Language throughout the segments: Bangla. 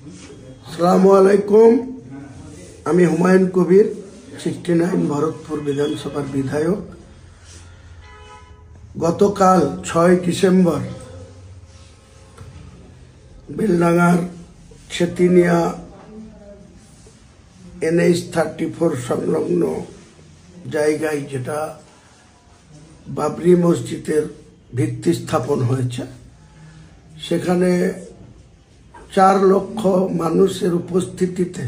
আসসালামু আলাইকুম। আমি হুমায়ুন কবির, 69 ভরতপুর বিধানসভার বিধায়ক। গতকাল 6 ডিসেম্বর বেলডাঙ্গার ছেতিনিয়া NH 34 সংলগ্ন জায়গায়, যেটা বাবরি মসজিদের ভিত্তি স্থাপন হয়েছে, সেখানে 4 লক্ষ মানুষের উপস্থিতিতে,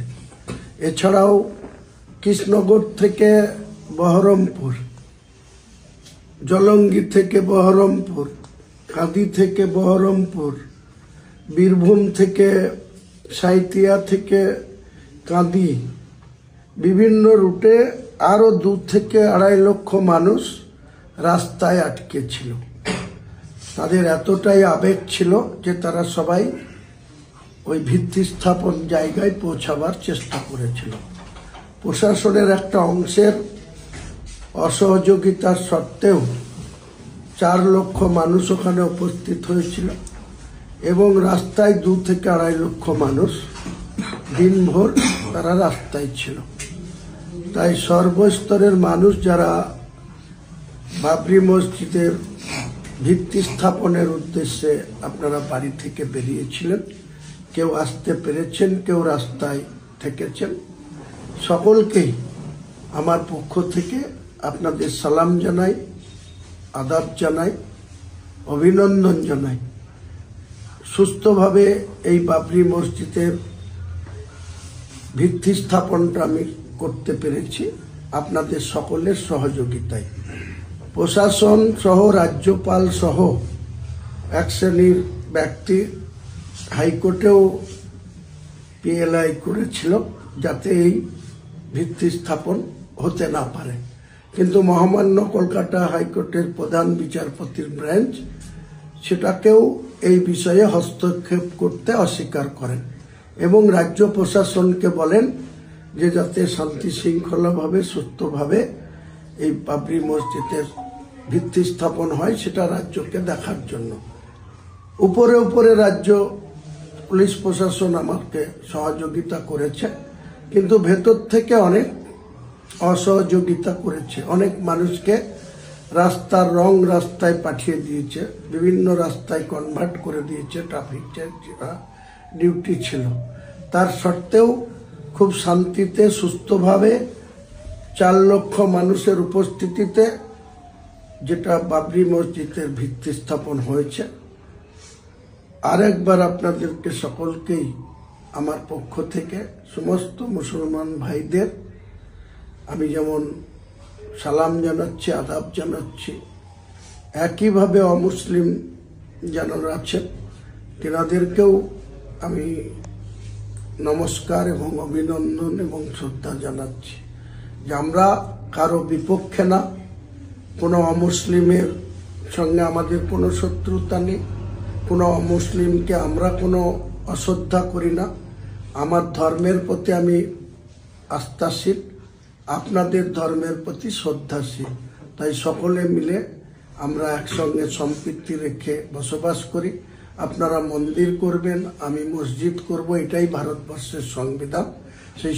এছাড়াও কৃষ্ণনগর থেকে বহরমপুর, জলঙ্গি থেকে বহরমপুর, কাঁদি থেকে বহরমপুর, বীরভূম থেকে, সাঁইথিয়া থেকে কাঁদি, বিভিন্ন রুটে আরো 2 থেকে 2.5 লক্ষ মানুষ রাস্তায় আটকে ছিল। তাদের এতটাই আবেগ ছিল যে তারা সবাই ওই ভিত্তি স্থাপন জায়গায় পৌঁছাবার চেষ্টা করেছিল। প্রশাসনের একটা অংশের অসহযোগিতার সত্ত্বেও 4 লক্ষ মানুষ ওখানে উপস্থিত হয়েছিল এবং রাস্তায় 2 থেকে 2.5 লক্ষ মানুষ দিনভর তারা রাস্তায় ছিল। তাই সর্বস্তরের মানুষ যারা বাবরি মসজিদের ভিত্তি স্থাপনের উদ্দেশ্যে আপনারা বাড়ি থেকে বেরিয়েছিলেন, কেউ আসতে পেরেছেন, কেউ রাস্তায় থেকেছেন, সকলকেই আমার পক্ষ থেকে আপনাদের সালাম জানাই, আদাব জানাই, অভিনন্দন জানাই। সুস্থভাবে এই বাবরি মসজিদের ভিত্তি স্থাপনটা আমি করতে পেরেছি আপনাদের সকলের সহযোগিতায়। প্রশাসন সহ, রাজ্যপাল সহ এক শ্রেণীর ব্যক্তি হাইকোর্টেও PLI করেছিল যাতে এই ভিত্তি স্থাপন হতে না পারে, কিন্তু মহামান্য কলকাতা হাইকোর্টের প্রধান বিচারপতির ব্রাঞ্চ সেটাকেও এই বিষয়ে হস্তক্ষেপ করতে অস্বীকার করেন এবং রাজ্য প্রশাসনকে বলেন যে যাতে শান্তি শৃঙ্খলাভাবে, সুস্থভাবে এই বাবরি মসজিদের ভিত্তি স্থাপন হয় সেটা রাজ্যকে দেখার জন্য। উপরে উপরে রাজ্য পুলিশ প্রশাসন আমাকে সহযোগিতা করেছে, কিন্তু ভেতর থেকে অনেক অসহযোগিতা করেছে। অনেক মানুষকে রাস্তার রং রাস্তায় পাঠিয়ে দিয়েছে, বিভিন্ন রাস্তায় কনভার্ট করে দিয়েছে ট্রাফিক ডিউটি ছিল। তার সত্ত্বেও খুব শান্তিতে, সুস্থভাবে 4 লক্ষ মানুষের উপস্থিতিতে যেটা বাবরি মসজিদের ভিত্তি স্থাপন হয়েছে। আরেকবার আপনাদেরকে সকলকেই আমার পক্ষ থেকে, সমস্ত মুসলমান ভাইদের আমি যেমন সালাম জানাচ্ছি, আদাব জানাচ্ছি, একইভাবে অমুসলিম যারা আছেন তেনাদেরকেও আমি নমস্কার এবং অভিনন্দন এবং শ্রদ্ধা জানাচ্ছি যে আমরা কারো বিপক্ষে না, কোনো অমুসলিমের সঙ্গে আমাদের কোনো শত্রুতা নেই, কোনো অমুসলিমকে আমরা কোনো অশ্রদ্ধা করি না। আমার ধর্মের প্রতি আমি আস্থাশীল, আপনাদের ধর্মের প্রতি শ্রদ্ধাশীল। তাই সকলে মিলে আমরা একসঙ্গে সম্প্রীতি রেখে বসবাস করি। আপনারা মন্দির করবেন, আমি মসজিদ করব, এটাই ভারতবর্ষের সংবিধান। সেই